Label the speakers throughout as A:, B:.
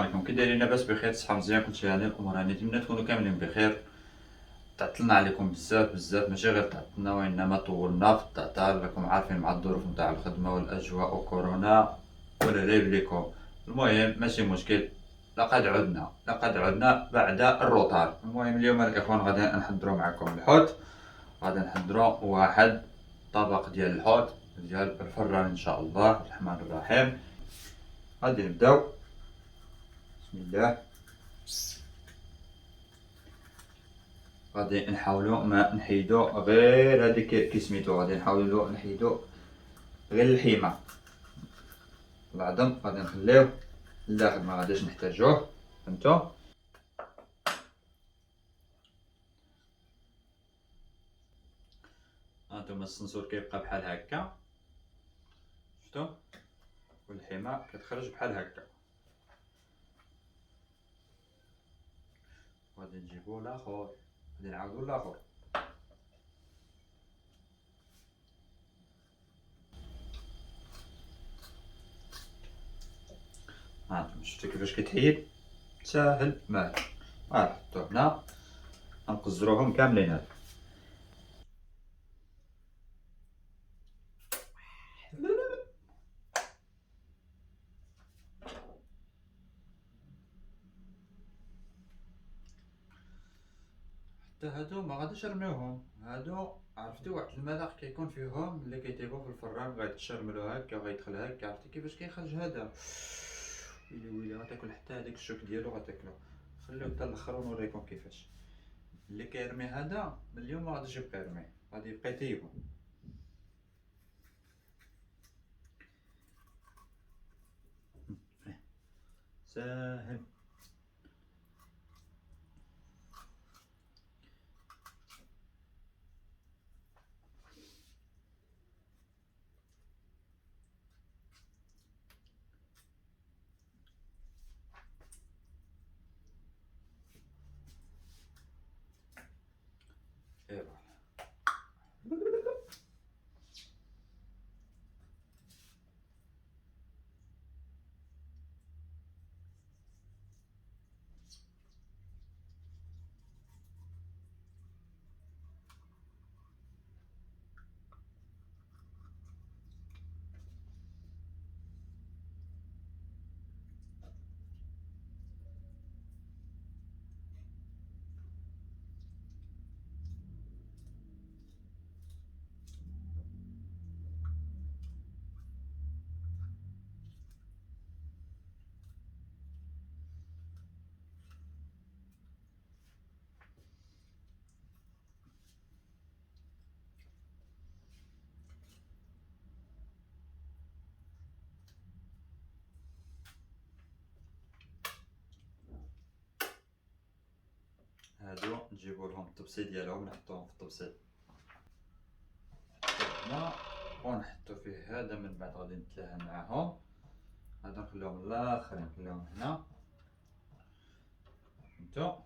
A: عليكم، كي دايرين؟ لاباس بخير؟ صحة مزيان؟ كلشي هاني الامور؟ هاني نتمنى تكونوا كاملين بخير. تعطلنا عليكم بزاف بزاف، ماشي غير تعطلنا وانما طولنا في التعطال، راكم عارفين مع الظروف نتاع الخدمه والاجواء وكورونا والعريب ليكم. المهم ماشي مشكل، لقد عدنا بعد الروطار. المهم اليوم الاخوان غادي نحضروا معكم الحوت، غادي نحضروا واحد طبق ديال الحوت ديال الفران ان شاء الله الرحمن الرحيم. غادي نبداو، بسم الله. غادي نحاولوا ما نحيدو غير هاديك كي سميتو، غادي نحاولوا نحيدو غير الحيمه، العظم غادي نخليوه لداخل، ما غاديش نحتاجوه. فهمتو؟ هانتوما السنسور كيبقى بحال هكا، شفتو؟ والحيمه كتخرج بحال هكا. غادي نجيبو لاخر، غادي نعاودو لاخر. هانتوما شفتو كيفاش كيتحيد؟ ساهل ماهل. غنحطو هنا، غنقزروهم كاملين هادو. حتى هادو ما غاديش نرميوهم، هادو عرفتي واحد المذاق كيكون فيهم اللي كيطيبو في الفران، غيتشرملو هكا وغيدخل هكا. عرفتي كيفاش كيخرج هذا؟ ويلي ويلي، غتاكل حتى هداك الشوك ديالو غتاكلو. خليو حتى الاخر ونوريكم كيفاش. اللي كيرمي هذا من اليوم ما غاديش يبقى يرميه، غادي يبقى يطيبو. ساهل. ايوا هادو نجيبو لهم الطبسي ديالهم، نحطوهم في الطبسي هنا ونحطو فيه هذا. من بعد غادي نتلاها معاهم، هذا نخليهم الاخرين نخليهم هنا. فهمتو؟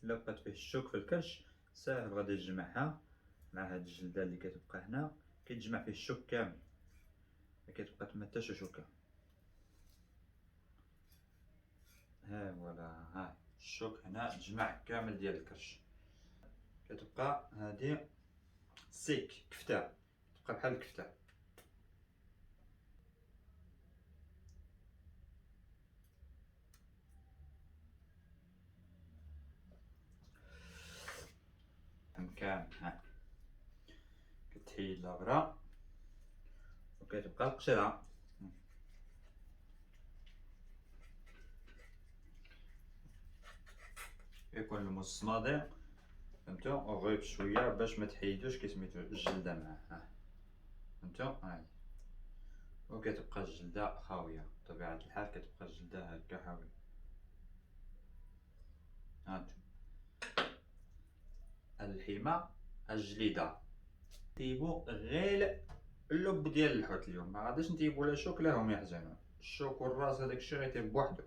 A: الا بقات فيه الشوك في الكرش ساهل، غادي تجمعها مع هاد الجلده اللي كتبقى هنا، كيتجمع فيه الشوك كامل، ما كتبقى تما حتى شي شوكه. ها فوالا، ها الشوك هنا تجمع كامل ديال الكرش، كتبقى هادي سيك كفته، تبقى بحال الكفته. كامل ها كتحيد لابرا وكتبقى القشره. يكون المصماضي، فهمتو؟ وغير بشويه باش ما تحيدوش كيسميتو الجلده معاه. ها فهمتو؟ هاي وكتبقى الجلده خاويه، بطبيعه الحال كتبقى الجلده هكا خاويه. هانتو الحيمه الجليده، طيبو غير اللب ديال الحوت اليوم، ما غاديش نطيبو لا شوك لا هم يحزنون. الشوك والراس هذاك الشيء غيطيب بوحدو.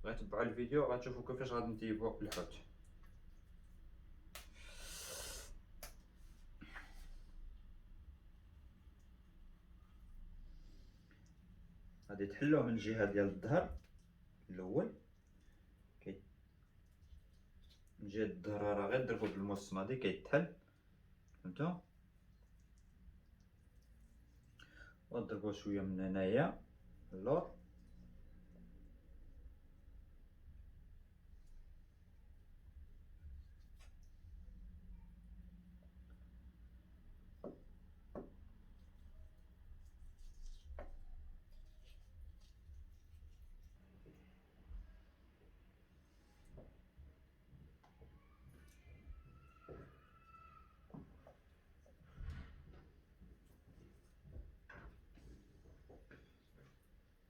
A: غتبعوا الفيديو غتشوفوا كيفاش غادي نطيبو الحوت. غادي تحلوه من الجهه ديال الظهر الاول، من جهه الظهر راه غير ضربو بالمسمادي كيتحل، فهمتوا؟ وضربوه شويه من هنايا اللور،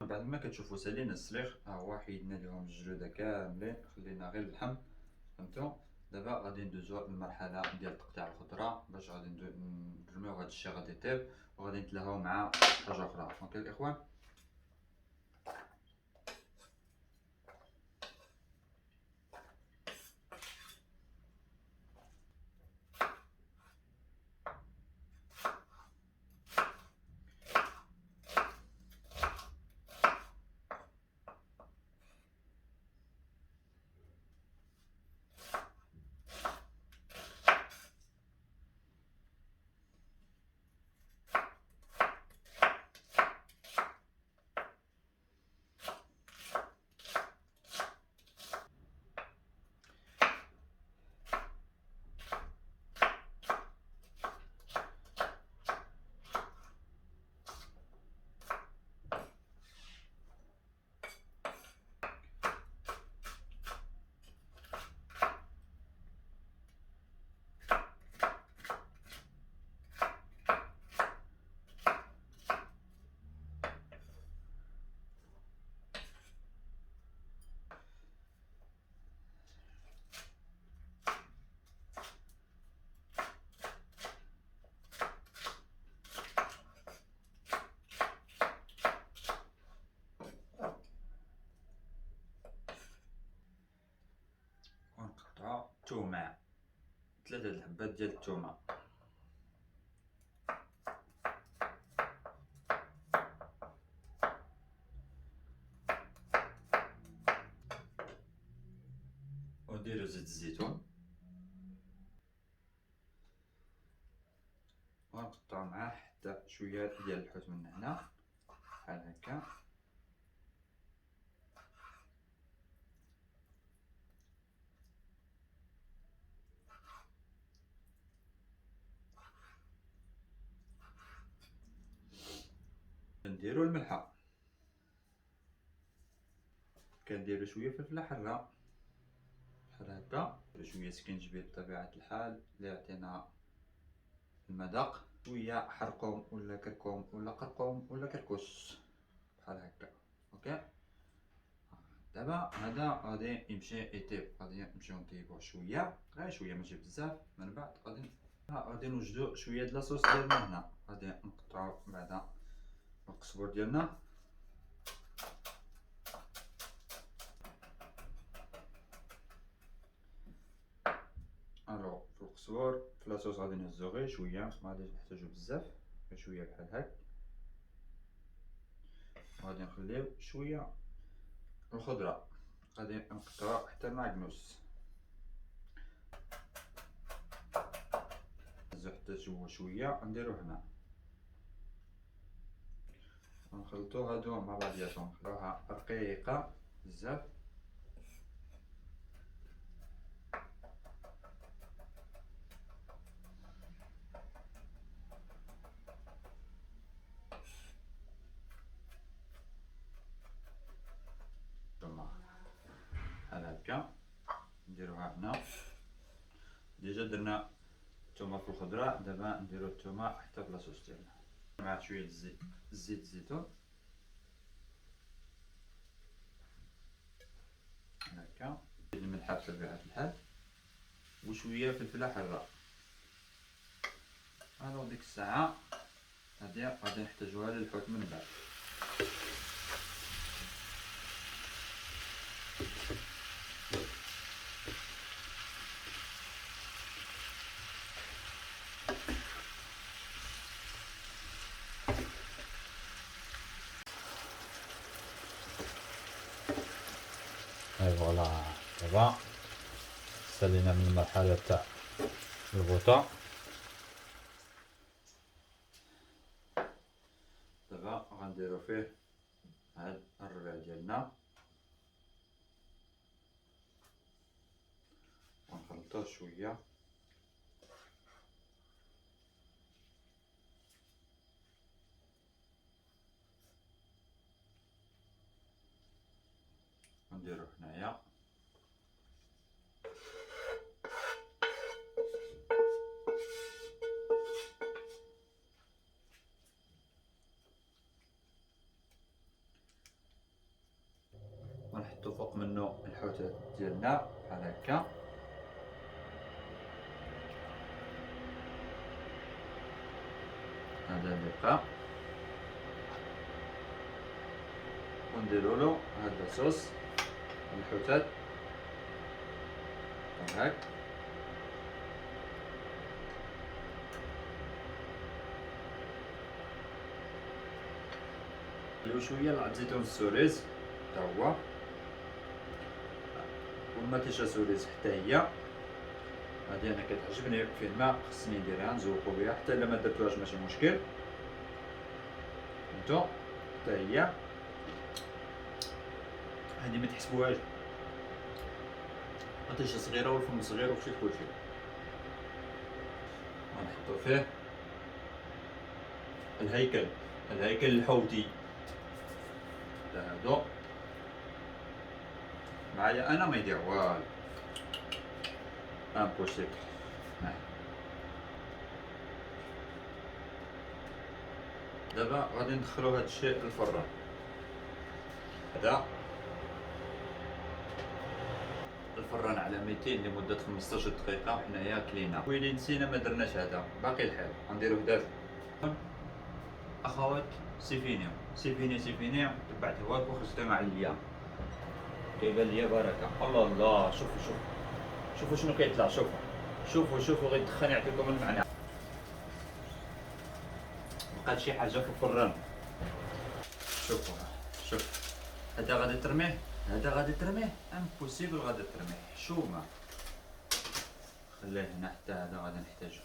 A: بعد ما كتشوفوا سالينا السليخ ها هو حيدنا لهم الجلوده كاملين، خلينا غير اللحم، فهمتوا؟ دابا غادي ندوزو للمرحله ديال تقطيع الخضره، باش غادي نرميو هذا الشيء غادي يطيب، وغادي نتلاهاو مع حاجه اخرى. اوكي الاخوان، ونقطعو الثومه، 3 الحبات ديال الثومه، ونديرو زيت الزيتون، ونقطعو معاه حتى شويه ديال الحوت من هنا بحال هكا، نديرو الملحه، كنديرو شويه فلفله حاره بحال هكا، شويه سكينجبير بطبيعه الحال اللي يعطينا المذاق، شويه حرقوم ولا كركم ولا قرقوم ولا كركس بحال هكا. اوكي، دابا هذا غادي يمشي يطيب، غادي نمشيو نطيبوه شويه، غير شويه ماشي بزاف، من بعد غادي نوجدو شويه د لاصوص ديالنا هنا، غادي نقطعو بعدا القزبور ديالنا، الو في القزبور في لاصوص غادي نهزو غير شويه، ما غاديش نحتاجو بزاف، غير شويه بحال هكا، غادي نخليو شويه الخضره، غادي نقطعو حتى المعكنوس، نهزو حتى هو شويه نديرو هنا، ونخلطو هادو مع بعضياتهم، نخلوها رقيقه بزاف، بحال هكا نديروها هنا. ديجا درنا الثومه في الخضره، دابا نديرو الثومه حتى في لاصوص ديالنا مع شويه زيت الزيتون هكا، الملحه بطبيعه الحال، وشويه فلفله حاره. الو ديك الساعه هادي غادي نحتاجوها للحوت من بعد. دابا سالينا من المرحلة تاع الغوطة. دابا غنديرو فيه هاد الربيع ديالنا ونخلطوه شويه. نديرو هنايا ونحطو فوق منو الحوتات ديالنا بحال هكا. هذا اللي بقى ونديرولو هاد الصوص الحوتات بحال هاك. نديرو شويه ل زيتون السوريز حتى هو، والماتيشا سوريز حتى هي. هادي انا كتعجبني في الماء، خصني نديرها نزوقو بها حتى الا ما درتوهاش ماشي مشكل. انتو حتى هي هادي ما تحسبوهاش، ماتيشا صغيره والفم صغير وكلشي كلشي. غنحطو فيه الهيكل الحوتي هادو. معايا انا ما يدير والو، امبوسيبل. دابا غادي ندخلو هاد الشيء للفران. هذا الفران على 200 لمدة 15 دقيقة وحنايا كلينا. ويلي نسينا ما درناش هذا، باقي الحال غنديروه دافي. اخوات سيفيني تبعت هواك وخرجت مع الليا، كيبان ليا بركة. الله الله، شوفوا شنو كيطلع. شوفوا غير الدخان يعطيكم المعنى. بقات شي حاجة في الفران. شوف هذا غادي ترميه امبوسيبل، غادي ترميه حشومه. خليه هنا حتى هذا غادي نحتاجو.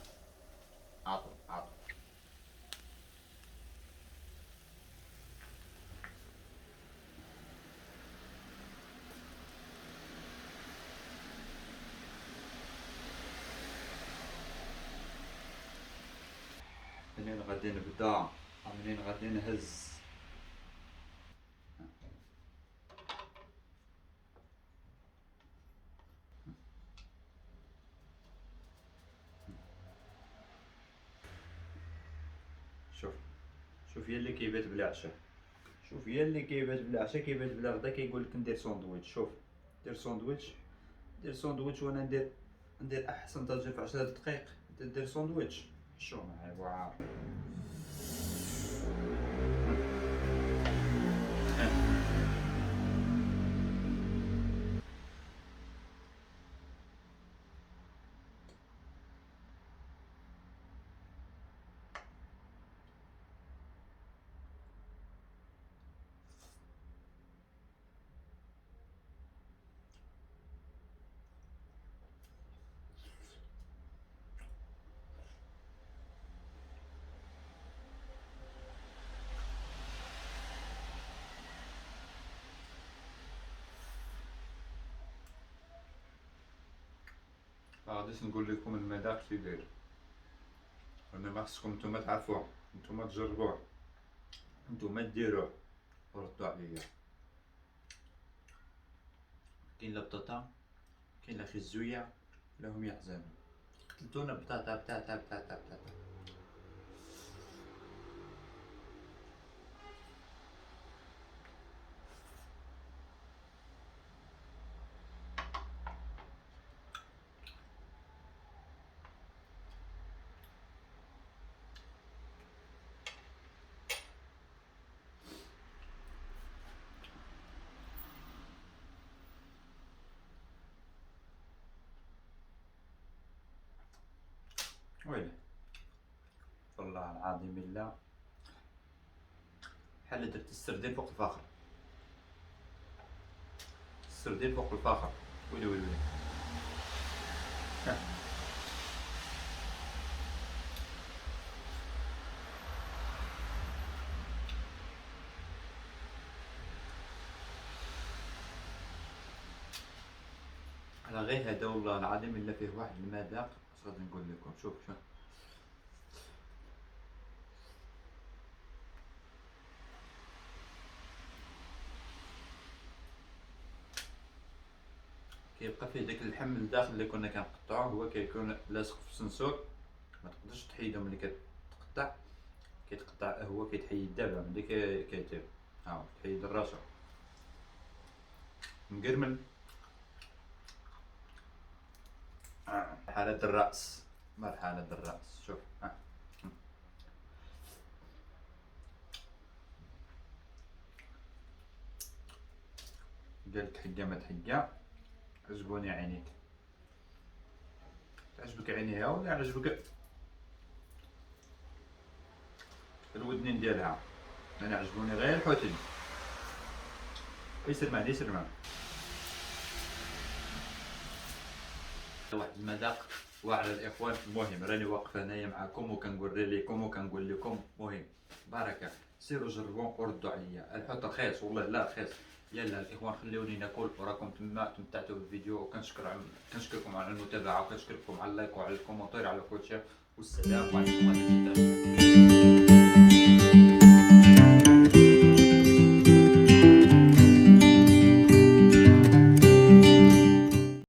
A: عطو منين غادي نبدا، منين غادي نهز. شوف هي اللي كيبات بلا عشاء، كيبات بلا غدا. كيقول لك ندير ساندويتش. شوف دير ساندويتش وانا ندير احسن طاجين في 10 دقائق. دير ساندويتش شو معايا واعر. غاديش نقول لكم المذاق كي داير، انما خصكم نتوما تعرفوه، نتوما تجربوه، نتوما ديروه وردوا عليا. كاين لا بطاطا، كاين لا خزويه، لا هم يحزنوا. قتلتونا بطاطا. ويلي والله العظيم بالله بحال درت السردين فوق الفخر. ويلي ويلي ويلي. على غير هذا والله العظيم الا فيه واحد المذاق. اش غادي نقول لكم؟ شوف شوف كيبقى فيه داك اللحم الداخل اللي كنا كنقطعوه، هو كيكون لاصق في السنسور، ما تقدرش تحيدو ملي كتقطع. هو كيتحيد دابا ملي كيطيب. ها كيتحيد الراسو مقرمل. مرحلة الرأس، مرحلة الرأس. شوف ها قالك حقة ما تحقة، عجبوني عينيك. تعجبك عينيها ولا عجبك الودنين ديالها؟ انا عجبوني غير الحوتين. يسر معنا يسر معنا. واحد المذاق وعلى الاخوان مهم. راني واقف هنايا معكم وكنوري لكم وكنقول لكم مهم. بركه سيروا جربوا وردوا عليا. الحوت رخيص والله، لا رخيص. يلا الاخوان خلوني ناكل وراكم تمتعتوا بالفيديو، كنشكركم على المتابعه، وكنشكركم على اللايك وعلى الكومنتير على كل شيء. والسلام عليكم.